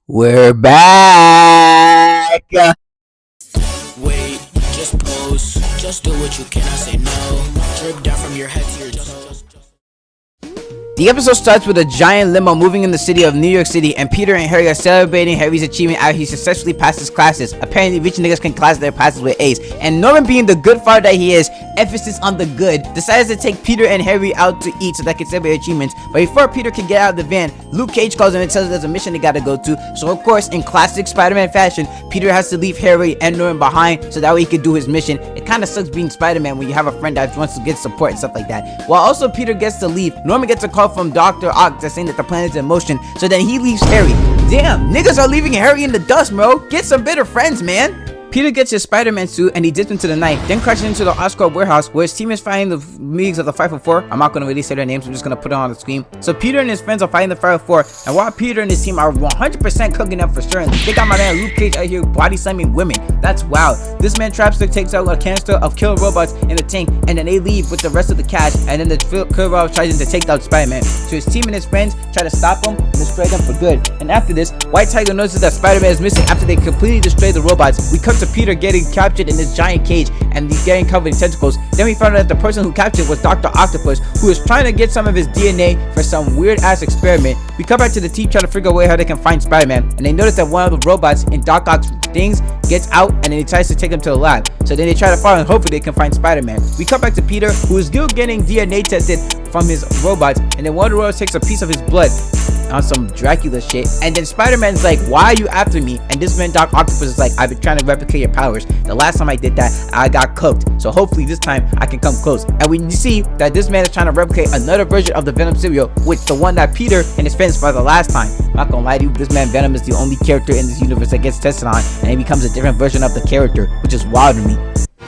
We're back. Wait, just pose. Just do what you can, I say no. Drip down from your head to your toes. The episode starts with a giant limo moving in the city of New York City, and Peter and Harry are celebrating Harry's achievement after he successfully passed his classes. Apparently, rich niggas can class their passes with A's. And Norman, being the good father that he is, emphasis on the good, decides to take Peter and Harry out to eat so they can celebrate achievements. But before Peter can get out of the van, Luke Cage calls him and tells him there's a mission they gotta go to. So of course, in classic Spider-Man fashion, Peter has to leave Harry and Norman behind so that way he can do his mission. It kind of sucks being Spider-Man when you have a friend that wants to get support and stuff like that. While also Peter gets to leave, Norman gets a call from Dr. Ock that's saying that the planet is in motion, so then he leaves Harry. Damn, niggas are leaving Harry in the dust, bro. Get some better friends, man. Peter gets his Spider-Man suit and he dips into the night, then crashes into the Oscorp warehouse where his team is fighting the meetings of the 504. I'm not going to really say their names, I'm just going to put it on the screen. So Peter and his friends are fighting the 504, and while Peter and his team are 100% cooking up for sure, they got my man Luke Cage out here body slamming women. That's wild. This man Trapstick takes out a canister of killer robots in the tank, and then they leave with the rest of the cash, and then the killer robot tries to take down Spider-Man. So his team and his friends try to stop him and destroy them for good. And after this, White Tiger notices that Spider-Man is missing after they completely destroy the robots. We cut to Peter getting captured in this giant cage and he's getting covered in tentacles. Then we found out that the person who captured was Dr. Octopus, who is trying to get some of his DNA for some weird ass experiment. We come back to the team trying to figure out a way how they can find Spider-Man, and they notice that one of the robots in Doc Ock's things gets out and then he tries to take him to the lab. So then they try to follow and hopefully they can find Spider-Man. We come back to Peter, who is still getting DNA tested from his robots, and then one of the robots takes a piece of his blood on some Dracula shit, and then Spider-Man's like, why are you after me? And this man Doc Octopus is like, I've been trying to replicate your powers. The last time I did that, I got cooked, so hopefully this time I can come close. And we see that this man is trying to replicate another version of the Venom cereal, which the one that Peter and his friends for the last time. I'm not gonna lie to you, this man Venom is the only character in this universe that gets tested on, and he becomes a different version of the character, which is wild to me.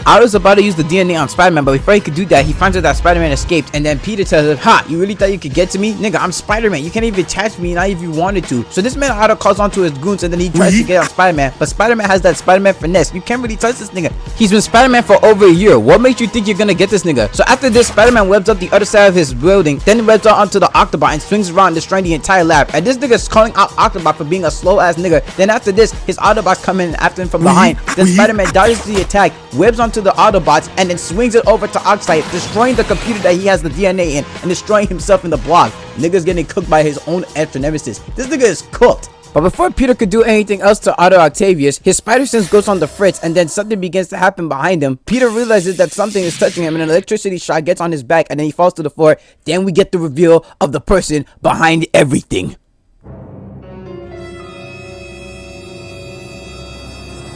Otto's about to use the DNA on Spider-Man, but before he could do that, he finds out that Spider-Man escaped, and then Peter tells him, ha, you really thought you could get to me? Nigga, I'm Spider-Man, you can't even attach me, not if you wanted to. So this man Otto calls onto his goons, and then he tries to get on Spider-Man, but Spider-Man has that Spider-Man finesse. You can't really touch this nigga. He's been Spider-Man for over a year. What makes you think you're gonna get this nigga? So after this, Spider-Man webs up the other side of his building, then webs out onto the Octobot and swings around, destroying the entire lab. And this nigga's calling out Octobot for being a slow ass nigga. Then after this, his Autobots come in after him from behind. Then Spider-Man dodges the attack, webs onto the Autobots, and then swings it over to Oxide, destroying the computer that he has the DNA in and destroying himself in the block. Nigga's getting cooked by his own extra nemesis. This nigga is cooked. But before Peter could do anything else to Otto Octavius, his spider sense goes on the fritz, and then something begins to happen behind him. Peter realizes that something is touching him, and an electricity shot gets on his back, and then he falls to the floor. Then we get the reveal of the person behind everything.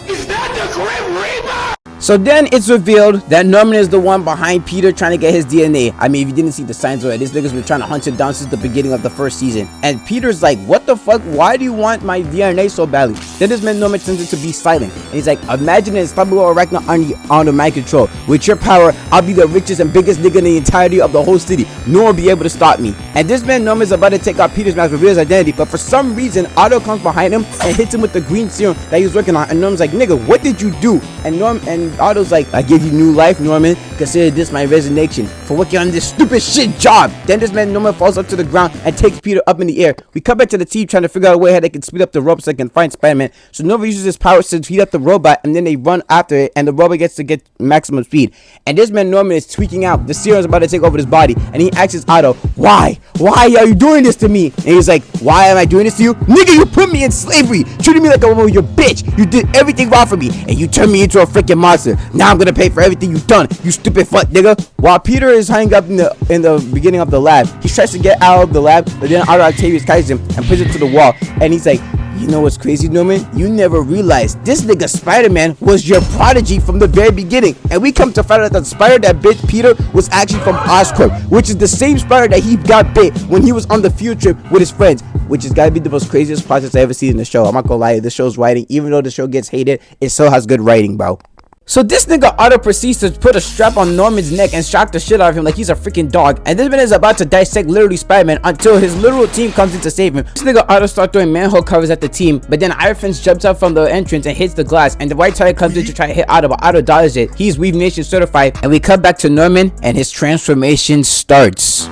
Is that the Grim Reaper? So then it's revealed that Norman is the one behind Peter trying to get his DNA. I mean, if you didn't see the signs already, this nigga's been trying to hunt him down since the beginning of the first season. And Peter's like, what the fuck? Why do you want my DNA so badly? Then this man Norman turns it to be silent. And he's like, imagine an unstoppable arachnid army under my control. With your power, I'll be the richest and biggest nigga in the entirety of the whole city. No one will be able to stop me. And this man Norman's about to take out Peter's mask, reveal his identity. But for some reason, Otto comes behind him and hits him with the green serum that he was working on. And Norman's like, nigga, what did you do? And Otto's like, I give you new life, Norman. Consider this my resignation for working on this stupid shit job. Then this man Norman falls up to the ground and takes Peter up in the air. We come back to the team trying to figure out a way how they can speed up the robot so they can find Spider-Man. So Norman uses his powers to speed up the robot, and then they run after it, and the robot gets to get maximum speed. And this man Norman is tweaking out. The serum is about to take over his body, and he asks Otto, why are you doing this to me? And he's like, why am I doing this to you? Nigga, you put me in slavery, treated me like a woman, your bitch. You did everything wrong for me, and you turned me into a freaking monster. Now I'm gonna pay for everything you've done, you stupid fuck nigga. While Peter is hanging up in the beginning of the lab, he tries to get out of the lab, but then Otto Octavius catches him and puts him to the wall. And he's like, you know what's crazy, Norman? You never realized this nigga Spider-Man was your prodigy from the very beginning. And we come to find out that the spider that bit Peter was actually from Oscorp, which is the same spider that he got bit when he was on the field trip with his friends, which has got to be the most craziest process I ever seen in the show. I'm not gonna lie, this show's writing, even though the show gets hated, it still has good writing, bro. So this nigga Otto proceeds to put a strap on Norman's neck and shock the shit out of him like he's a freaking dog. And this man is about to dissect literally Spider-Man until his literal team comes in to save him. This nigga Otto starts throwing manhole covers at the team, but then Iron Fist jumps out from the entrance and hits the glass, and the White Tiger comes in to try to hit Otto, but Otto dodges it. He's Weave Nation certified, and we cut back to Norman and his transformation starts.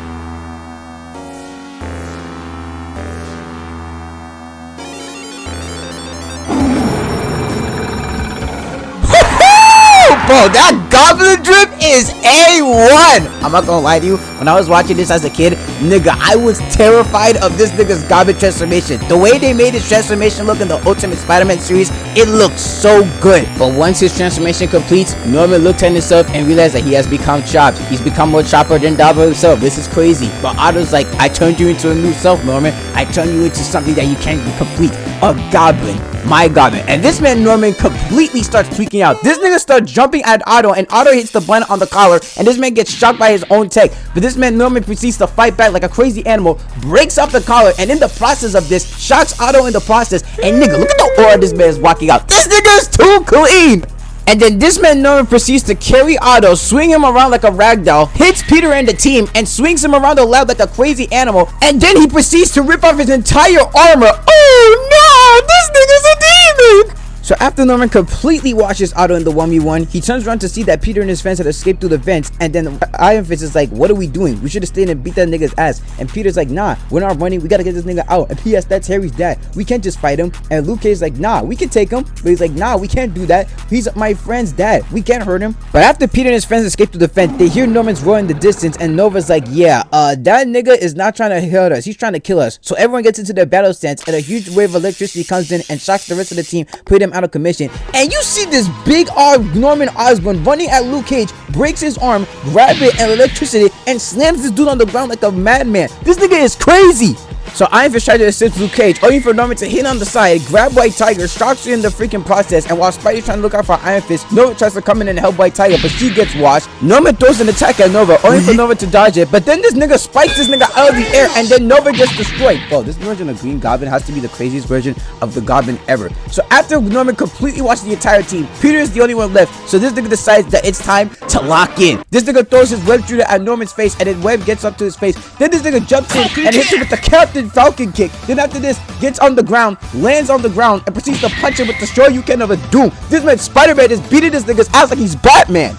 Bro, that goblin drip is A1. I'm not gonna lie to you. When I was watching this as a kid, nigga, I was terrified of this nigga's goblin transformation. The way they made his transformation look in the Ultimate Spider-Man series, it looks so good. But once his transformation completes, Norman looked at himself and realized that he has become chopped. He's become more chopper than Dabba himself. This is crazy. But Otto's like, I turned you into a new self, Norman. I turned you into something that you can't complete. A goblin. My goblin. And this man Norman completely starts freaking out. This nigga starts jumping at Otto, and Otto hits the button on the collar, and this man gets shocked by his own tech. But this man Norman proceeds to fight back like a crazy animal, breaks off the collar, and in the process of this, shocks Otto in the process. And nigga, look at the aura this man is walking out. This nigga is too clean. And then this man Norman proceeds to carry Otto, swing him around like a ragdoll, hits Peter and the team, and swings him around the lab like a crazy animal. And then he proceeds to rip off his entire armor. Oh no! This nigga's a demon! So after Norman completely washes Otto in the 1v1, he turns around to see that Peter and his friends had escaped through the vents, and then Iron Fist is like, what are we doing? We should have stayed and beat that nigga's ass. And Peter's like, nah, we're not running, we gotta get this nigga out. And P.S. that's Harry's dad, we can't just fight him. And Luke Cage's like, nah, we can take him. But he's like, nah, we can't do that, he's my friend's dad, we can't hurt him. But after Peter and his friends escape through the vent, they hear Norman's roar in the distance, and Nova's like, yeah, that nigga is not trying to hurt us, he's trying to kill us. So everyone gets into their battle stance, and a huge wave of electricity comes in and shocks the rest of the team, put them out of commission. And you see this big arm Norman Osborn running at Luke Cage, breaks his arm, grabs it and electricity, and slams this dude on the ground like a madman. This nigga is crazy. So Iron Fist tried to assist Luke Cage, only for Norman to hit on the side, grab White Tiger, shocks her in the freaking process, and while Spidey's trying to look out for Iron Fist, Nova tries to come in and help White Tiger, but she gets washed. Norman throws an attack at Nova, only for Nova to dodge it, but then this nigga spikes this nigga out of the air, and then Nova gets destroyed. Bro, this version of Green Goblin has to be the craziest version of the Goblin ever. So after Norman completely washed the entire team, Peter is the only one left, so this nigga decides that it's time to lock in. This nigga throws his web shooter at Norman's face, and then web gets up to his face. Then this nigga jumps in and hits him with the Captain Falcon kick. Then after this, gets on the ground, lands on the ground, and proceeds to punch him with the Destroy You Can of a Doom. This man Spider-Man is beating this nigga's ass like he's Batman.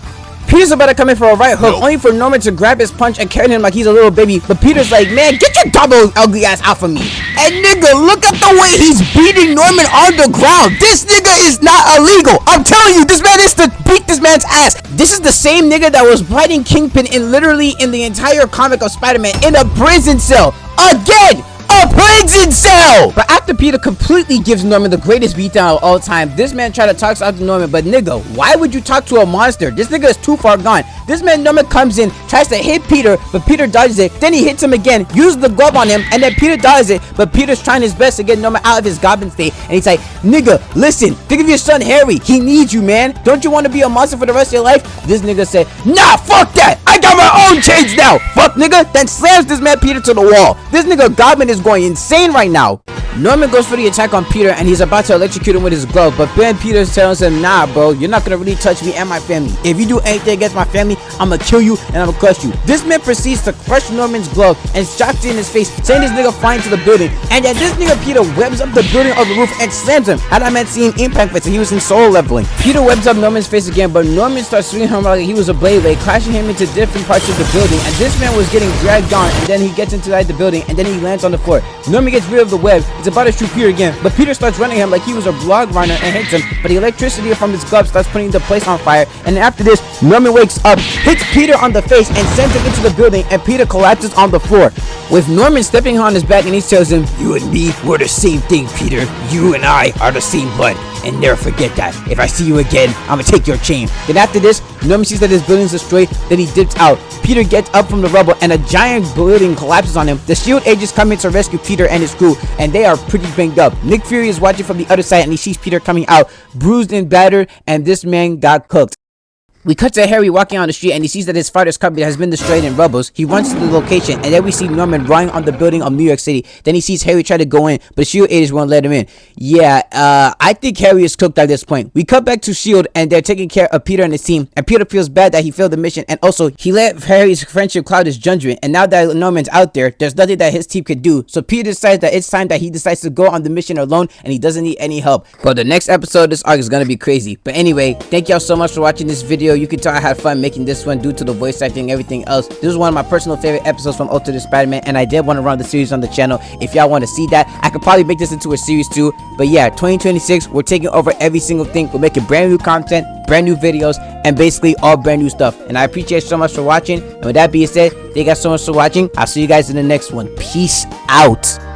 Peter's about to come in for a right hook, only for Norman to grab his punch and carry him like he's a little baby. But Peter's like, man, get your double ugly ass out from me. And nigga, look at the way he's beating Norman on the ground. This nigga is not illegal. I'm telling you, this man is to beat this man's ass. This is the same nigga that was biting Kingpin in the entire comic of Spider-Man in a prison cell. Again! A prison cell! But after Peter completely gives Norman the greatest beatdown of all time, this man tried to talk out to Norman, but nigga, why would you talk to a monster? This nigga is too far gone. This man Norman comes in, tries to hit Peter, but Peter dodges it. Then he hits him again, uses the glove on him, and then Peter dodges it, but Peter's trying his best to get Norman out of his goblin state. And he's like, nigga, listen, think of your son Harry. He needs you, man. Don't you want to be a monster for the rest of your life? This nigga said, nah, fuck that. I got my own chains now. Fuck, nigga. Then slams this man Peter to the wall. This nigga Goblin is going insane right now. Norman goes for the attack on Peter, and he's about to electrocute him with his glove, but Ben Peter tells him, nah bro, you're not gonna really touch me and my family. If you do anything against my family, I'ma kill you and I'ma crush you. This man proceeds to crush Norman's glove and shocks it in his face, sending this nigga flying to the building. And then this nigga Peter webs up the building of the roof and slams him. Had I meant seeing impact fits, he was in soul leveling. Peter webs up Norman's face again, but Norman starts swinging him like he was a blade, crashing him into different parts of the building, and this man was getting dragged on, and then he gets inside the building, and then he lands on the floor. Norman gets rid of the web. He's about to shoot Peter again, but Peter starts running him like he was a blog runner and hits him, but the electricity from his glove starts putting the place on fire. And after this, Norman wakes up, hits Peter on the face, and sends him into the building, and Peter collapses on the floor, with Norman stepping on his back, and he tells him, you and me, we're the same thing, Peter. You and I are the same blood, and never forget that. If I see you again, I'm gonna take your chain. Then after this, Norman sees that his building is destroyed, then he dips out. Peter gets up from the rubble, and a giant building collapses on him. The SHIELD agents come in to rescue Peter and his crew, and they are pretty banged up. Nick Fury is watching from the other side, and he sees Peter coming out, bruised and battered, and this man got cooked. We cut to Harry walking on the street, and he sees that his father's company has been destroyed in rubbles. He runs to the location, and then we see Norman running on the building of New York City. Then he sees Harry try to go in, but SHIELD agents won't let him in. Yeah, I think Harry is cooked at this point. We cut back to SHIELD, and they're taking care of Peter and his team, and Peter feels bad that he failed the mission, and also he let Harry's friendship cloud his judgment, and now that Norman's out there, there's nothing that his team could do. So Peter decides that it's time that he decides to go on the mission alone, and he doesn't need any help. But the next episode of this arc is gonna be crazy. But anyway, thank y'all so much for watching this video. video. You can tell I had fun making this one due to the voice acting and everything else. This is one of my personal favorite episodes from Ultimate Spider-Man, and I did want to run the series on the channel. If y'all want to see that, I could probably make this into a series too. But yeah, 2026, we're taking over every single thing. We're making brand new content, brand new videos, and basically all brand new stuff. And I appreciate you so much for watching. And with that being said, thank you guys so much for watching. I'll see you guys in the next one. Peace out.